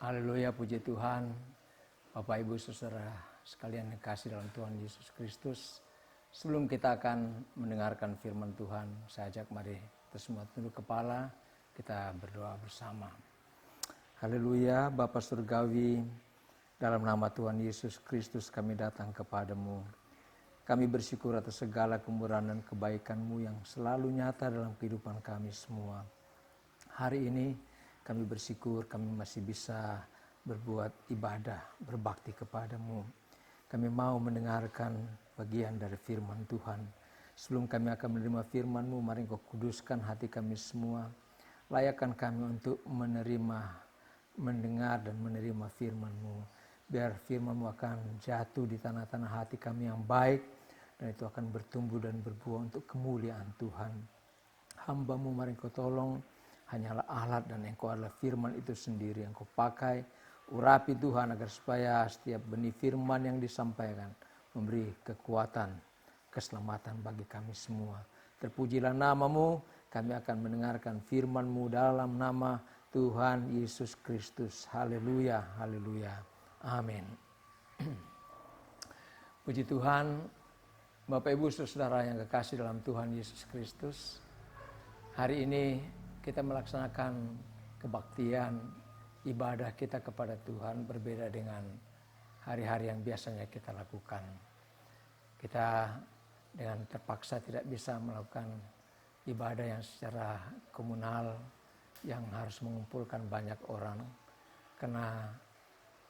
Haleluya, puji Tuhan. Bapak, Ibu, Saudara sekalian yang kasih dalam Tuhan Yesus Kristus. Sebelum kita akan mendengarkan firman Tuhan, saya ajak mari kita semua tunduk kepala, kita berdoa bersama. Haleluya, Bapa Surgawi, dalam nama Tuhan Yesus Kristus kami datang kepadamu. Kami bersyukur atas segala kemurahan dan kebaikan-Mu yang selalu nyata dalam kehidupan kami semua. Hari ini kami bersyukur kami masih bisa berbuat ibadah, berbakti kepadamu. Kami mau mendengarkan bagian dari firman Tuhan. Sebelum kami akan menerima firman-Mu, mari Engkau kuduskan hati kami semua. Layakkan kami untuk mendengar dan menerima firman-Mu. Biar firman-Mu akan jatuh di tanah-tanah hati kami yang baik. Dan itu akan bertumbuh dan berbuah untuk kemuliaan Tuhan. Hamba-Mu mari Engkau tolong. Hanyalah alat dan Engkau adalah firman itu sendiri yang Kau pakai. Urapi Tuhan agar supaya setiap benih firman yang disampaikan memberi kekuatan, keselamatan bagi kami semua. Terpujilah nama-Mu, kami akan mendengarkan firman-Mu dalam nama Tuhan Yesus Kristus. Haleluya, haleluya, amin. Puji Tuhan, Bapak Ibu Saudara yang kekasih dalam Tuhan Yesus Kristus. Hari ini kita melaksanakan kebaktian ibadah kita kepada Tuhan berbeda dengan hari-hari yang biasanya kita lakukan. Kita dengan terpaksa tidak bisa melakukan ibadah yang secara komunal yang harus mengumpulkan banyak orang. Karena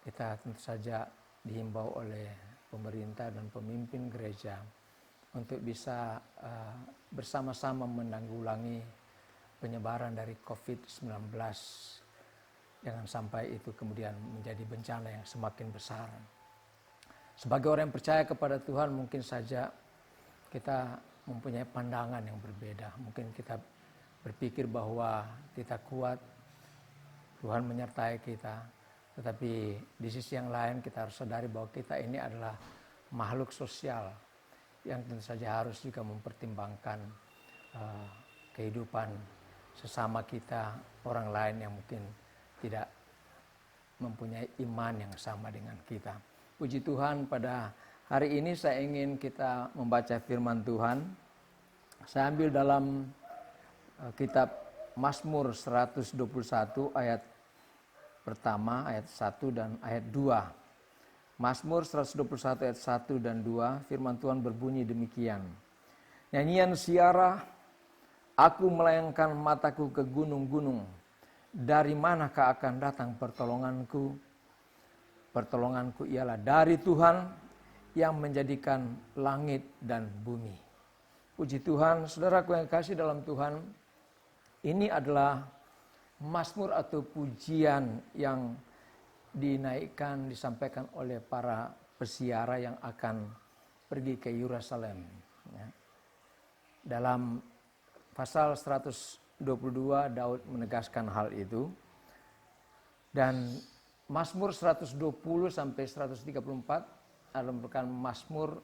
kita tentu saja dihimbau oleh pemerintah dan pemimpin gereja untuk bisa bersama-sama menanggulangi penyebaran dari COVID-19. Jangan sampai itu kemudian menjadi bencana yang semakin besar. Sebagai orang yang percaya kepada Tuhan, mungkin saja kita mempunyai pandangan yang berbeda. Mungkin kita berpikir bahwa kita kuat, Tuhan menyertai kita. Tetapi di sisi yang lain kita harus sadari bahwa kita ini adalah makhluk sosial yang tentu saja harus juga mempertimbangkan kehidupan sesama kita, orang lain yang mungkin tidak mempunyai iman yang sama dengan kita. Puji Tuhan, pada hari ini saya ingin kita membaca firman Tuhan. Saya ambil dalam kitab Mazmur 121 ayat pertama, ayat 1 dan ayat 2. Mazmur 121 ayat 1 dan 2, firman Tuhan berbunyi demikian. Nyanyian siara, aku melayangkan mataku ke gunung-gunung. Dari manakah akan datang pertolonganku? Pertolonganku ialah dari Tuhan yang menjadikan langit dan bumi. Puji Tuhan, saudaraku yang kasih dalam Tuhan. Ini adalah mazmur atau pujian yang dinaikkan, disampaikan oleh para peziarah yang akan pergi ke Yerusalem. Dalam pasal 122 Daud menegaskan hal itu. Dan Mazmur 120 sampai 134 adalah merupakan mazmur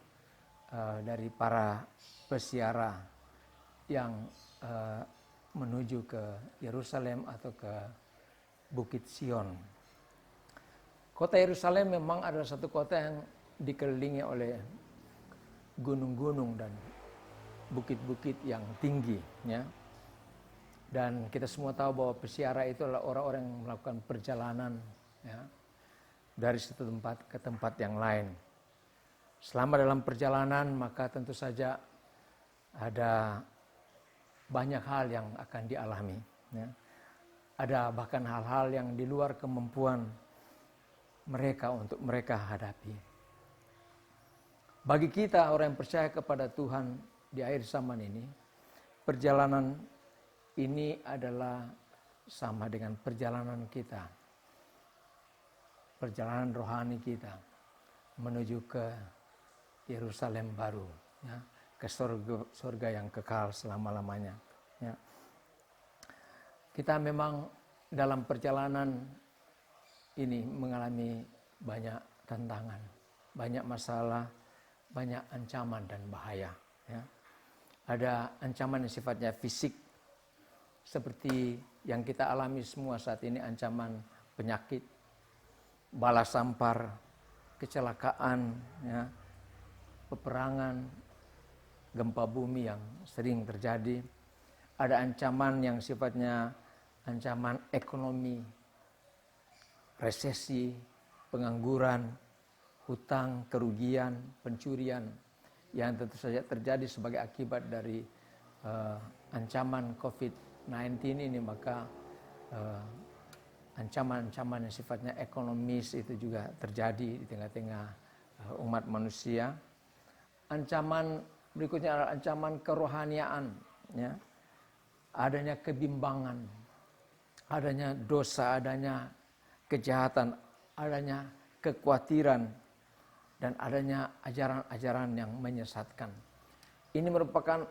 dari para peziarah yang menuju ke Yerusalem atau ke Bukit Sion. Kota Yerusalem memang adalah satu kota yang dikelilingi oleh gunung-gunung dan bukit-bukit yang tinggi, ya. Dan kita semua tahu bahwa peziarah itu adalah orang-orang yang melakukan perjalanan, ya, dari satu tempat ke tempat yang lain. Selama dalam perjalanan maka tentu saja ada banyak hal yang akan dialami, ya. Ada bahkan hal-hal yang di luar kemampuan mereka untuk mereka hadapi. Bagi kita orang yang percaya kepada Tuhan di akhir zaman ini, perjalanan ini adalah sama dengan perjalanan kita. Perjalanan rohani kita menuju ke Yerusalem baru, ya, ke surga yang kekal selama-lamanya. Ya. Kita memang dalam perjalanan ini mengalami banyak tantangan, banyak masalah, banyak ancaman dan bahaya. Ya. Ada ancaman yang sifatnya fisik, seperti yang kita alami semua saat ini, ancaman penyakit, bala sampar, kecelakaan, ya, peperangan, gempa bumi yang sering terjadi. Ada ancaman yang sifatnya ancaman ekonomi, resesi, pengangguran, hutang, kerugian, pencurian yang tentu saja terjadi sebagai akibat dari ancaman COVID-19 ini. Maka ancaman-ancaman yang sifatnya ekonomis itu juga terjadi di tengah-tengah umat manusia. Ancaman berikutnya adalah ancaman kerohaniaan, ya. Adanya kebimbangan, adanya dosa, adanya kejahatan, adanya kekhawatiran, dan adanya ajaran-ajaran yang menyesatkan. Ini merupakan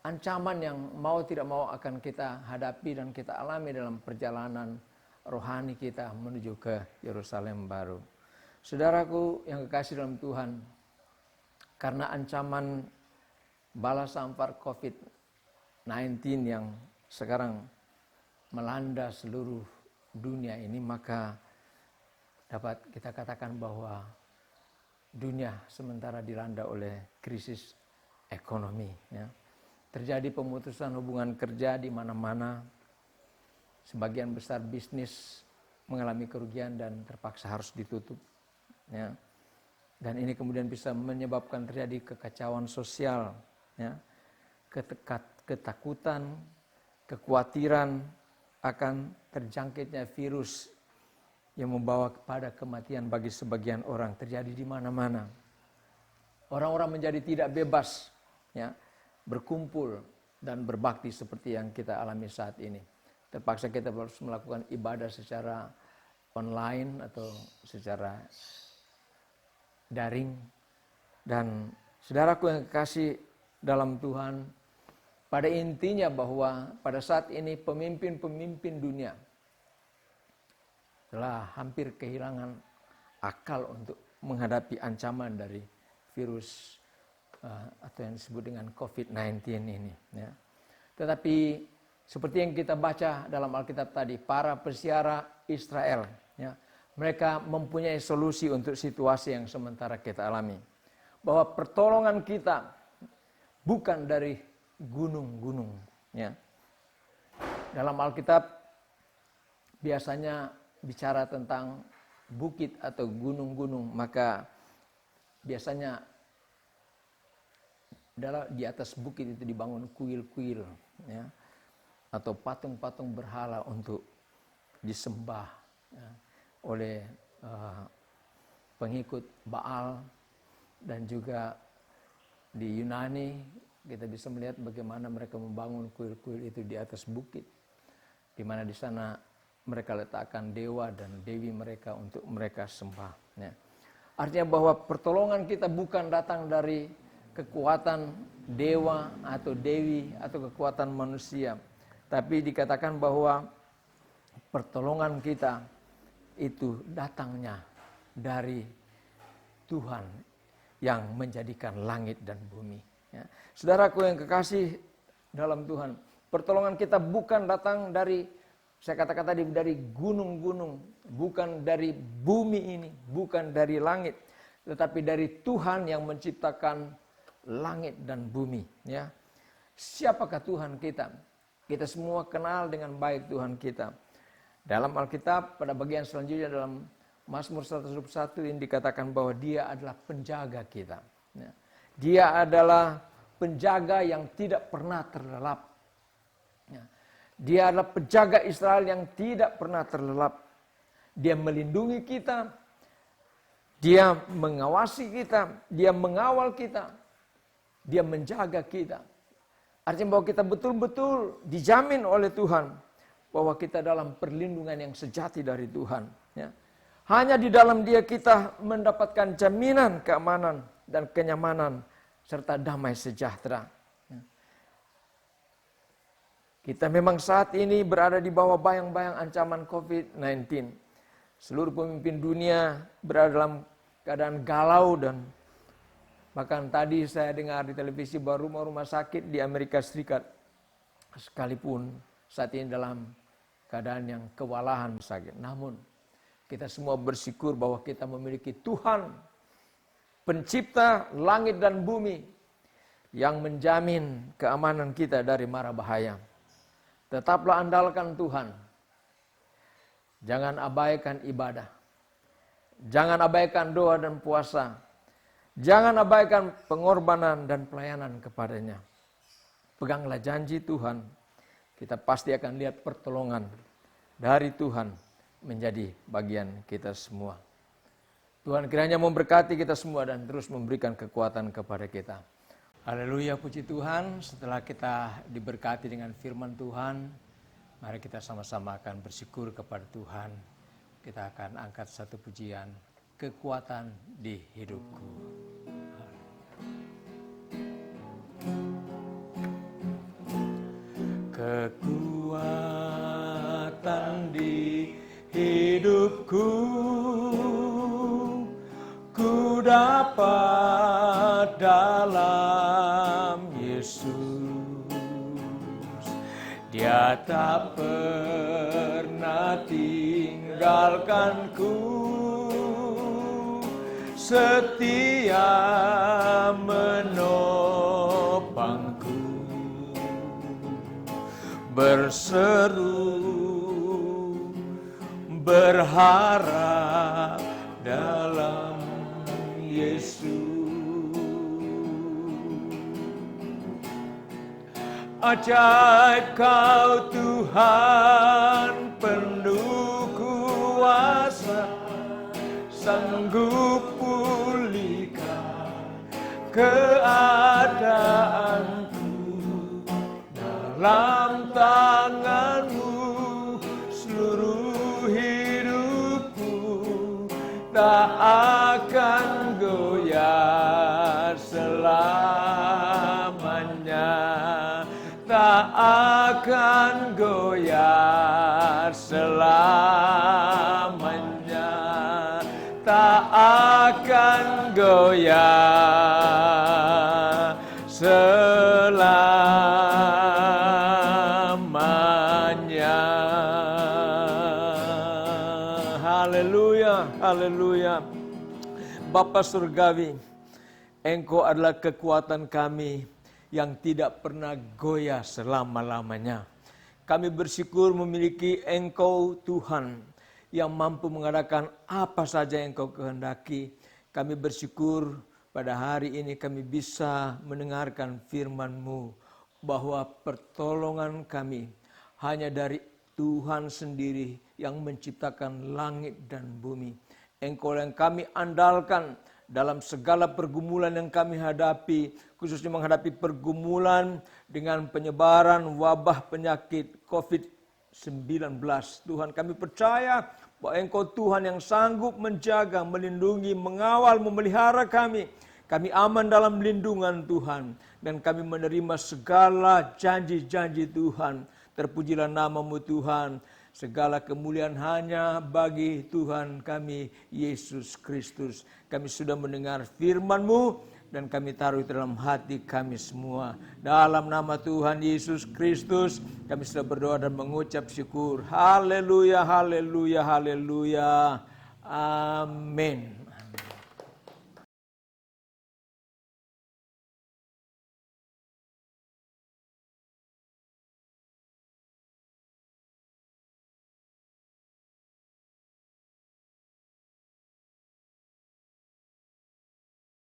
ancaman yang mau tidak mau akan kita hadapi dan kita alami dalam perjalanan rohani kita menuju ke Yerusalem baru. Saudaraku yang kekasih dalam Tuhan, karena ancaman bala sampar COVID-19 yang sekarang melanda seluruh dunia ini, maka dapat kita katakan bahwa dunia sementara dilanda oleh krisis ekonomi, ya. Terjadi pemutusan hubungan kerja di mana-mana. Sebagian besar bisnis mengalami kerugian dan terpaksa harus ditutup, ya. Dan ini kemudian bisa menyebabkan terjadi kekacauan sosial, ya. Ketakutan, kekhawatiran akan terjangkitnya virus yang membawa kepada kematian bagi sebagian orang terjadi di mana-mana. Orang-orang menjadi tidak bebas, ya, berkumpul dan berbakti seperti yang kita alami saat ini. Terpaksa kita harus melakukan ibadah secara online atau secara daring. Dan saudaraku yang kekasih dalam Tuhan, pada intinya bahwa pada saat ini pemimpin-pemimpin dunia telah hampir kehilangan akal untuk menghadapi ancaman dari virus atau yang disebut dengan COVID-19 ini, ya. Tetapi seperti yang kita baca dalam Alkitab tadi, para peziarah Israel, ya, mereka mempunyai solusi untuk situasi yang sementara kita alami. Bahwa pertolongan kita bukan dari gunung-gunung, ya. Dalam Alkitab biasanya bicara tentang bukit atau gunung-gunung, maka biasanya di atas bukit itu dibangun kuil-kuil, ya, atau patung-patung berhala untuk disembah, ya, oleh pengikut Baal. Dan juga di Yunani kita bisa melihat bagaimana mereka membangun kuil-kuil itu di atas bukit, di mana di sana mereka letakkan dewa dan dewi mereka untuk mereka sembah, ya. Artinya bahwa pertolongan kita bukan datang dari kekuatan dewa atau dewi atau kekuatan manusia, tapi dikatakan bahwa pertolongan kita itu datangnya dari Tuhan yang menjadikan langit dan bumi, ya. Saudaraku yang kekasih dalam Tuhan, pertolongan kita bukan datang dari, saya katakan tadi, dari gunung-gunung, bukan dari bumi ini, bukan dari langit, tetapi dari Tuhan yang menciptakan langit dan bumi, ya. Siapakah Tuhan kita? Kita semua kenal dengan baik Tuhan kita. Dalam Alkitab pada bagian selanjutnya dalam Mazmur 121 ini dikatakan bahwa Dia adalah penjaga kita, ya. Dia adalah penjaga yang tidak pernah terlelap, ya. Dia adalah penjaga Israel yang tidak pernah terlelap. Dia melindungi kita, Dia mengawasi kita, Dia mengawal kita, Dia menjaga kita. Artinya bahwa kita betul-betul dijamin oleh Tuhan, bahwa kita dalam perlindungan yang sejati dari Tuhan, ya. Hanya di dalam Dia kita mendapatkan jaminan keamanan dan kenyamanan serta damai sejahtera, ya. Kita memang saat ini berada di bawah bayang-bayang ancaman COVID-19. Seluruh pemimpin dunia berada dalam keadaan galau, dan bahkan tadi saya dengar di televisi bahwa rumah-rumah sakit di Amerika Serikat sekalipun saat ini dalam keadaan yang kewalahan sakit, namun Kita semua bersyukur bahwa kita memiliki Tuhan, pencipta langit dan bumi, yang menjamin keamanan kita dari mara bahaya. Tetaplah andalkan Tuhan. Jangan abaikan ibadah. Jangan abaikan doa dan puasa. Jangan abaikan pengorbanan dan pelayanan kepadanya. Peganglah janji Tuhan. Kita pasti akan lihat pertolongan dari Tuhan menjadi bagian kita semua. Tuhan kiranya memberkati kita semua dan terus memberikan kekuatan kepada kita. Haleluya, puji Tuhan. Setelah kita diberkati dengan firman Tuhan, mari kita sama-sama akan bersyukur kepada Tuhan. Kita akan angkat satu pujian, kekuatan di hidupku. Kekuatan di hidupku, ku dapat dalam Yesus. Dia tak pernah tinggalkanku, setia menopangku, berseru berharap dalam Yesus. Ajaib Kau Tuhan, penuh kuasa, sanggup pulihkan keadaanku. Dalam tangan-Mu seluruh hidupku tak akan goyah selamanya, tak akan goyah selamanya, tak akan goyah selamanya. Haleluya, haleluya. Bapa Surgawi, Engkau adalah kekuatan kami yang tidak pernah goyah selama-lamanya. Kami bersyukur memiliki Engkau Tuhan yang mampu mengadakan apa saja yang Engkau kehendaki. Kami bersyukur pada hari ini kami bisa mendengarkan firman-Mu bahwa pertolongan kami hanya dari Tuhan sendiri yang menciptakan langit dan bumi. Engkau yang kami andalkan dalam segala pergumulan yang kami hadapi, khususnya menghadapi pergumulan dengan penyebaran wabah penyakit COVID-19. Tuhan, kami percaya bahwa Engkau Tuhan yang sanggup menjaga, melindungi, mengawal, memelihara kami. Kami aman dalam lindungan Tuhan dan kami menerima segala janji-janji Tuhan. Terpujilah nama-Mu Tuhan. Segala kemuliaan hanya bagi Tuhan kami, Yesus Kristus. Kami sudah mendengar firman-Mu dan kami taruh dalam hati kami semua. Dalam nama Tuhan Yesus Kristus, kami sudah berdoa dan mengucap syukur. Haleluya, haleluya, haleluya. Amin.